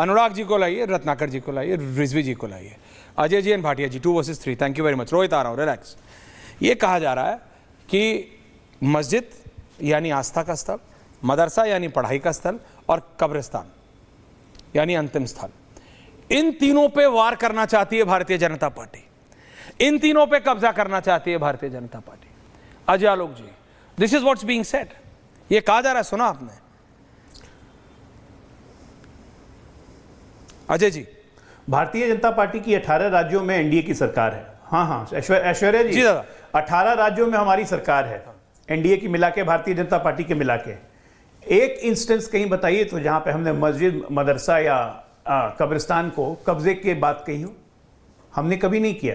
अनुराग जी को लाइए, रत्नाकर जी को लाइए, रिजवी जी को लाइए, Ajay ji and Bhatia ji, 2 versus 3। Thank you very much. Rohit आ रहा हूँ, रिलैक्स। ये कहा जा रहा है कि मस्जिद यानी आस्था का स्थल, मदरसा यानी पढ़ाई का स्थल, और कब्रिस्तान यानी अंतिम स्थल, इन तीनों पे वार करना चाहती है भारतीय जनता पार्टी, इन तीनों पे कब्जा करना चाहती है Bharatiya Janata Party. Ajay Alok ji, this is what's being said, ये कहा जा रहा है, सुना आपने? अजय जी, भारतीय जनता पार्टी की 18 राज्यों में एनडीए की सरकार है। हाँ, ऐश्वर्या जी दादा, 18 राज्यों में हमारी सरकार है, एनडीए की मिला के, भारतीय जनता पार्टी के मिला के। एक इंस्टेंस कहीं बताइए तो जहां पे हमने मस्जिद, मदरसा या कब्रिस्तान को कब्जे की बात कही हो? हमने कभी नहीं किया।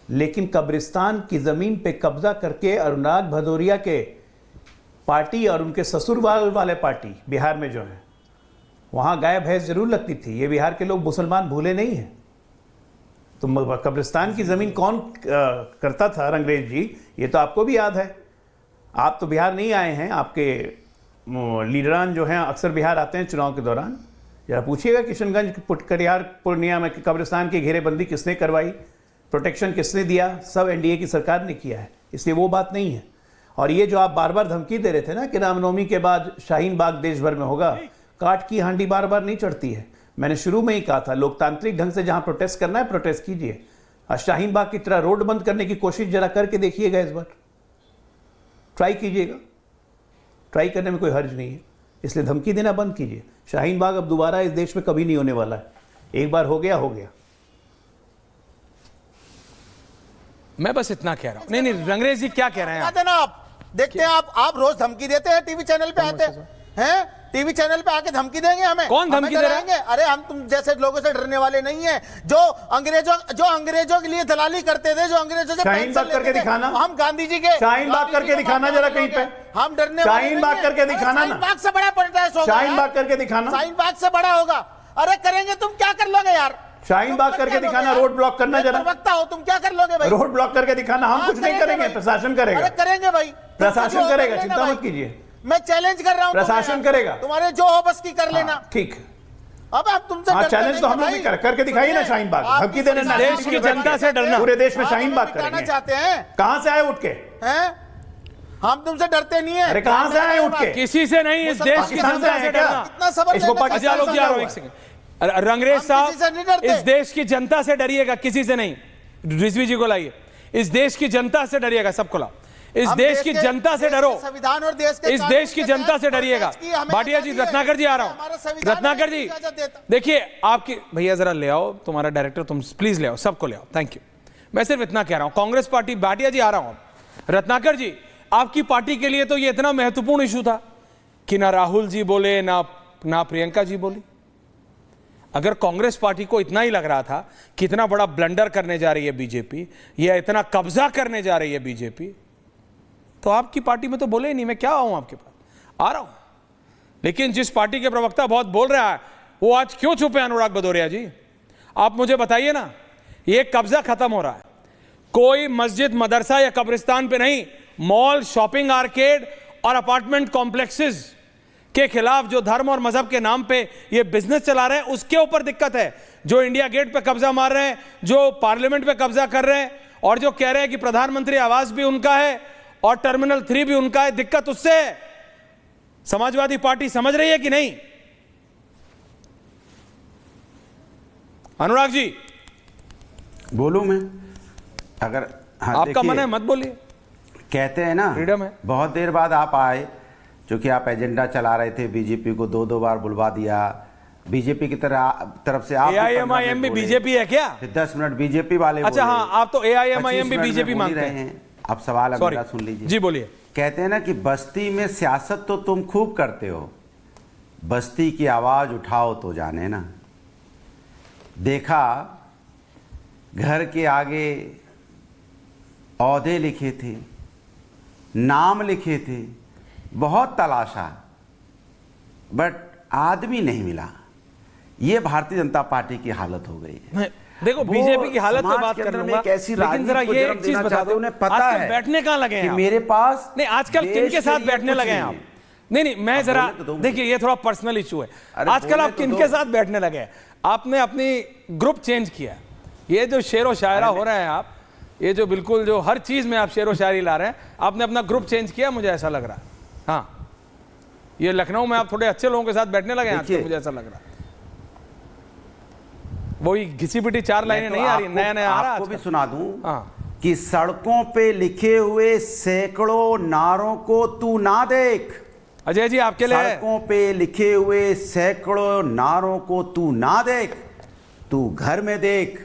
लेकिन कब्रिस्तान की जमीन पे कब्जा करके अनुराग भदौरिया के पार्टी और उनके ससुरवाल वाले पार्टी बिहार में जो है, वहां गाय भैंस जरूर लगती थी। ये बिहार के लोग मुसलमान भूले नहीं हैं। तो कब्रिस्तान की जमीन कौन करता था? रंगरेज जी, ये तो आपको भी याद है। आप तो बिहार नहीं आए हैं, आपके लीडरान जो हैं अक्सर बिहार आते हैं चुनाव के दौरान। जरा पूछिएगा किशनगंज, पुटकरियार, पूर्णिया में कब्रिस्तान की घेरेबंदी किसने करवाई, प्रोटेक्शन किसने दिया? सब एनडीए की सरकार ने किया है। इसलिए वो बात नहीं है। और ये जो आप बार बार धमकी दे रहे थे ना कि रामनवमी के बाद शाहीन बाग देश भर में होगा, काट की हांडी बार बार नहीं चढ़ती है। मैंने शुरू में ही कहा था, लोकतांत्रिक ढंग से जहां प्रोटेस्ट करना है प्रोटेस्ट कीजिए। शाहीन बाग की तरह रोड बंद करने की कोशिश जरा करके देखिएगा, इस बार ट्राई कीजिएगा। ट्राई करने में कोई हर्ज नहीं है, इसलिए धमकी देना बंद कीजिए। शाहीन बाग अब दोबारा इस देश में कभी नहीं होने वाला है। एक बार हो गया, हो गया। मैं बस इतना कह रहा हूं। नहीं, रंगरेज जी क्या कह रहे हैं? देना आप देखते हैं, आप रोज धमकी देते हैं, टीवी चैनल पे आते हैं, टीवी चैनल पे आके धमकी देंगे हमें? कौन धमकी दे रहा है? अरे हम तुम जैसे लोगों से डरने वाले नहीं है, जो अंग्रेजों के लिए दलाली करते थे, जो अंग्रेजों से शाहीन बाग करके दिखाना। हम गांधी जी के शाहीन बाग करके दिखाना जरा कहीं पे। हम डरने शाहीन बाग करके दिखाना ना। शाहीन बाग से बड़ा प्रोटेस्ट होगा। शाहीन बाग करके दिखाना। शाहीन बाग से बड़ा होगा। अरे करेंगे, तुम क्या कर लोगे यार? शाहीन बाग करके दिखाना, रोड ब्लॉक करना जरा। वक्ता हो, तुम क्या कर लोगे भाई? रोड ब्लॉक करके दिखाना। हम कुछ नहीं करेंगे, प्रशासन करेगा। अरे करेंगे भाई, प्रशासन करेगा, चिंता मत कीजिए। मैं चैलेंज कर रहा हूं, प्रशासन करेगा। तुम्हारे जो हो बस की कर लेना। ठीक। अब आप तुमसे चैलेंज तो हम लोग भी करके दिखाइए ना। शाहीन बाग धमकी देने, देश की जनता से डरना, पूरे देश में शाहीन बाग करना चाहते हैं। कहां से आए उठ के? हैं? हम तुमसे डरते नहीं है। अरे कहां से आए उठ के? किसी से नहीं, इस देश की जनता से डरना। कितना सबर इसको अजय आलोक जी, आ रहा हूं, एक सेकंड। रंगरेज साहब, इस देश की जनता से डरिएगा, किसी से नहीं। रिजवी जी को लाइए। इस देश की जनता से डरिएगा, सबको लाओ। इस देश की जनता से डरो, संविधान और देश के इस देश की जनता से डरिएगा। भाटिया जी, रत्नाकर जी आ रहा हूं। रत्नाकर जी देखिए, आपकी भैया जरा ले आओ, तुम्हारा डायरेक्टर, तुम प्लीज ले आओ, सबको ले आओ। Thank you. मैं सिर्फ इतना कह रहा हूं, कांग्रेस पार्टी, भाटिया जी आ रहा हूं। रत्नाकर जी, आपकी पार्टी के लिए तो ये इतना महत्वपूर्ण इशू था कि ना राहुल जी बोले, ना प्रियंका जी बोली। अगर कांग्रेस पार्टी को इतना ही लग रहा था कि इतना बड़ा ब्लंडर करने जा रही है बीजेपी, या इतना कब्जा करने जा रही है बीजेपी, तो आपकी पार्टी में तो बोले ही नहीं। मैं क्या आऊं आपके पास? आ रहा हूं। लेकिन जिस पार्टी के प्रवक्ता बहुत बोल रहा है, वो आज क्यों चुप है? अनुराग भदौरिया जी, आप मुझे बताइए ना। ये कब्जा खत्म हो रहा है, कोई मस्जिद, मदरसा या कब्रिस्तान पे नहीं, मॉल, शॉपिंग आर्केड और अपार्टमेंट कॉम्प्लेक्सेस के खिलाफ जो धर्म और मजहब के नाम पे ये बिजनेस चला रहे हैं, उसके ऊपर दिक्कत है। जो इंडिया गेट पे कब्जा मार रहे हैं, जो पार्लियामेंट पे कब्जा कर रहे हैं, और जो कह रहे हैं कि प्रधानमंत्री आवास भी उनका है और टर्मिनल 3 भी उनका है, दिक्कत उससे है। समाजवादी पार्टी समझ रही है कि नहीं? अनुराग जी बोलूं मैं? अगर आपका मन है मत बोलिए, कहते हैं ना, फ्रीडम है। बहुत देर बाद आप आए, क्योंकि आप एजेंडा चला रहे थे, बीजेपी को 2 बार बुलवा दिया। बीजेपी की तरफ से आप AIMIM भी बीजेपी है क्या? 10 मिनट बीजेपी वाले। अच्छा हाँ, आप तो AIMIM भी बीजेपी मानते हैं। आप सवाल अब मेरा सुन लीजिए जी, बोलिए। कहते हैं ना कि बस्ती में सियासत तो तुम खूब करते हो, बस्ती की आवाज उठाओ तो जाने ना। देखा घर के आगे औहदे लिखे थे, नाम लिखे थे, बहुत तलाशा, बट आदमी नहीं मिला। ये भारतीय जनता पार्टी की हालत हो गई है। देखो, बीजेपी की हालत पे बात कर लूंगा, लेकिन जरा ये एक चीज बता दो, उन्हें पता है बैठने कहाँ लगे हैं कि मेरे पास नहीं, आजकल किन के साथ बैठने लगे हैं आप? नहीं मैं जरा बोले तो दो देखिए, ये थोड़ा पर्सनल इशू है। अरे आजकल बोले आप तो किनके दो। साथ बैठने लगे हैं? आपने अपनी ग्रुप चेंज किया। ये जो शेर व शायरा हो रहे हैं आप, ये जो बिल्कुल जो हर चीज में आप शेर व शायरी ला रहे हैं, आपने अपना ग्रुप चेंज किया, मुझे ऐसा लग रहा है। हाँ, ये लखनऊ में आप थोड़े अच्छे लोगों के साथ बैठने लगे हैं आजकल, मुझे ऐसा लग रहा है। वही घिसी पिटी 4 लाइनें नहीं आ रही, नया नया आ रहा है आपको भी आजकल। सुना दूं हाँ, कि सड़कों पे लिखे हुए सैकड़ों नारों को तू ना देख। अजय जी आपके लिए है। सड़कों पे लिखे हुए सैकड़ों नारों को तू ना देख, तू घर में देख,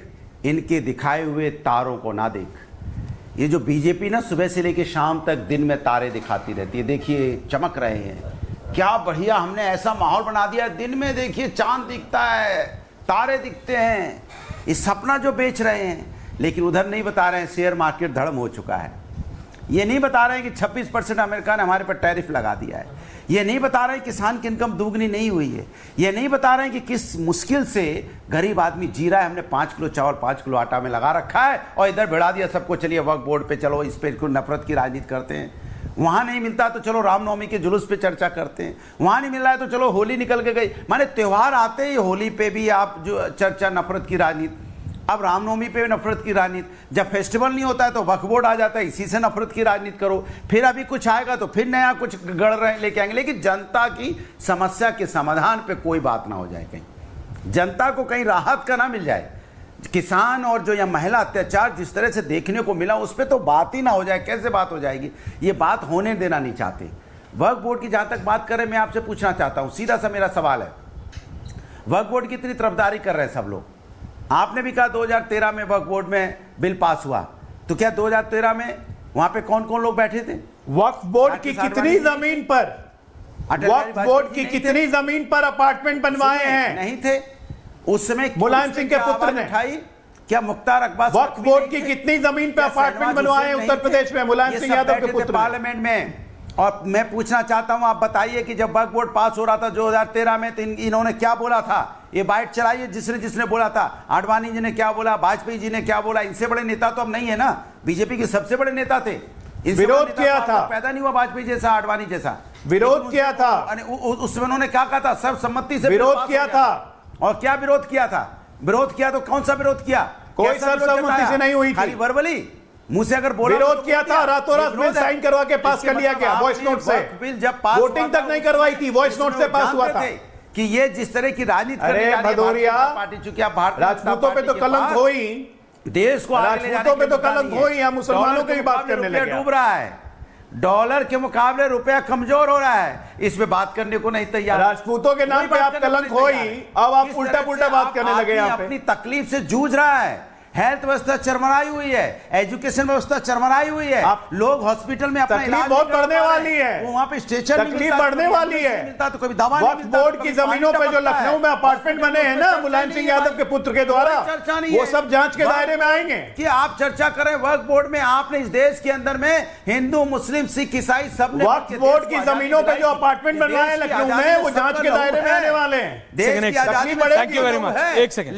इनके दिखाए हुए तारों को ना देख। ये जो बीजेपी ना सुबह से लेकर शाम तक दिन में तारे दिखाती रहती है, देखिए चमक रहे हैं, क्या बढ़िया हमने ऐसा माहौल बना दिया, दिन में देखिए चांद दिखता है, तारे दिखते हैं, इस सपना जो बेच रहे हैं। लेकिन उधर नहीं बता रहे हैं शेयर मार्केट धड़म हो चुका है। ये नहीं बता रहे हैं कि 26% अमेरिका ने हमारे पर टैरिफ लगा दिया है। ये नहीं बता रहे हैं किसान की इनकम दुगनी नहीं हुई है। ये नहीं बता रहे हैं कि किस मुश्किल से गरीब आदमी जी रहा है। हमने 5 किलो चावल 5 किलो आटा में लगा रखा है और इधर भिड़ा दिया सबको, चलिए वक्फ बोर्ड पे चलो, इस पर नफरत की राजनीति करते हैं। वहां नहीं मिलता तो चलो रामनवमी के जुलूस पे चर्चा करते हैं, वहां नहीं मिल रहा है तो चलो होली निकल के गई। माने त्योहार आते ही होली पे भी आप जो चर्चा नफरत की राजनीति, अब रामनवमी पे नफरत की राजनीति, जब फेस्टिवल नहीं होता है तो वक्फ बोर्ड आ जाता है, इसी से नफरत की राजनीति करो। फिर अभी कुछ आएगा तो फिर नया कुछ गढ़ रहे लेके आएंगे, लेकिन जनता की समस्या के समाधान पे कोई बात ना हो जाए, कहीं जनता को कहीं राहत का ना मिल जाए। किसान और जो यह महिला अत्याचार जिस तरह से देखने को मिला, उस पर तो बात ही ना हो जाए। कैसे बात हो जाएगी? ये बात होने देना नहीं चाहते। वक्फ बोर्ड की जहां तक बात करें, मैं आपसे पूछना चाहता हूं, सीधा सा मेरा सवाल है, वक्फ बोर्ड की इतनी तरफदारी कर रहे हैं सब लोग। आपने भी कहा 2013 में वक्फ बोर्ड में बिल पास हुआ, तो क्या 2013 में वहां पे कौन कौन लोग बैठे थे? वक्फ बोर्ड की कितनी जमीन पर, वक्फ बोर्ड की कितनी जमीन पर अपार्टमेंट बनवाए हैं? नहीं थे उस समय। मुलायम सिंह के पुत्र ने उठाई क्या? मुख्तार अब्बास वक्फ बोर्ड की कितनी जमीन पे अपार्टमेंट बनवाए हैं उत्तर प्रदेश में? मुलायम सिंह यादव के पुत्र ने। पार्लियामेंट में। और मैं पूछना चाहता हूं, आप बताइए कि जब वक्फ बोर्ड पास हो रहा था 2013 में, तो इन्होंने क्या बोला था? ये बाइट चलाइए जिसने जिसने बोला था। आडवाणी जी ने क्या बोला, वाजपेयी जी ने क्या बोला? इनसे बड़े नेता तो अब नहीं है ना, बीजेपी के सबसे बड़े नेता थे। विरोध किया था, पैदा नहीं हुआ वाजपेयी जैसा, आडवाणी जैसा। विरोध किया था, उसमें उन्होंने क्या कहा था? सर्वसम्मति से विरोध किया था। और क्या विरोध किया था? विरोध किया तो कौन सा विरोध किया? कोई सर्वसम्मति से नहीं हुई थी, खाली वर्बली मुंह से अगर बोला। विरोध किया था, रातों रात बिल साइन करवा के पास कर लिया गया, वॉइस नोट से। बिल जब पास वोटिंग तक नहीं करवाई थी, वॉइस नोट से पास हुआ था। कि ये जिस तरह की राजनीति अरे भदौरिया, पार्टी, चूंकि आप भारतीय राजपूतों पे तो कलंक हो ही, देश को आगे ले जाने राजपूतों पे तो की कलंक हो ही, हम मुसलमानों की भी बात करने लगे। डूब रहा है, डॉलर के मुकाबले रुपया कमजोर हो रहा है, इस पे बात करने को नहीं तैयार। राजपूतों के नाम पे आप कलंक हो ही, अब आप उल्टा पुल्टा बात करने लगे। यहाँ पे अपनी तकलीफ से जूझ रहा है, हेल्थ व्यवस्था चरमराई हुई है, एजुकेशन व्यवस्था चरमराई हुई है, लोग हॉस्पिटल में अपना तकलीफ बहुत बढ़ने वाली है, वहां पे स्टेशन तकलीफ बढ़ने वाली है। मिलता तो कभी दवा वक्फ बोर्ड की जमीनों पे जो लखनऊ में अपार्टमेंट बने हैं ना मुलायम सिंह यादव के पुत्र के द्वारा, चर्चा नहीं, वो सब जांच के दायरे में आएंगे। कि आप चर्चा करें वक्फ बोर्ड में। आपने इस देश के अंदर में हिंदू मुस्लिम सिख ईसाई सब ने वक्फ बोर्ड की जमीनों पे जो अपार्टमेंट बनवाए हैं लखनऊ में, वो जांच के दायरे में आने वाले हैं। Thank you very much. एक सेकंड,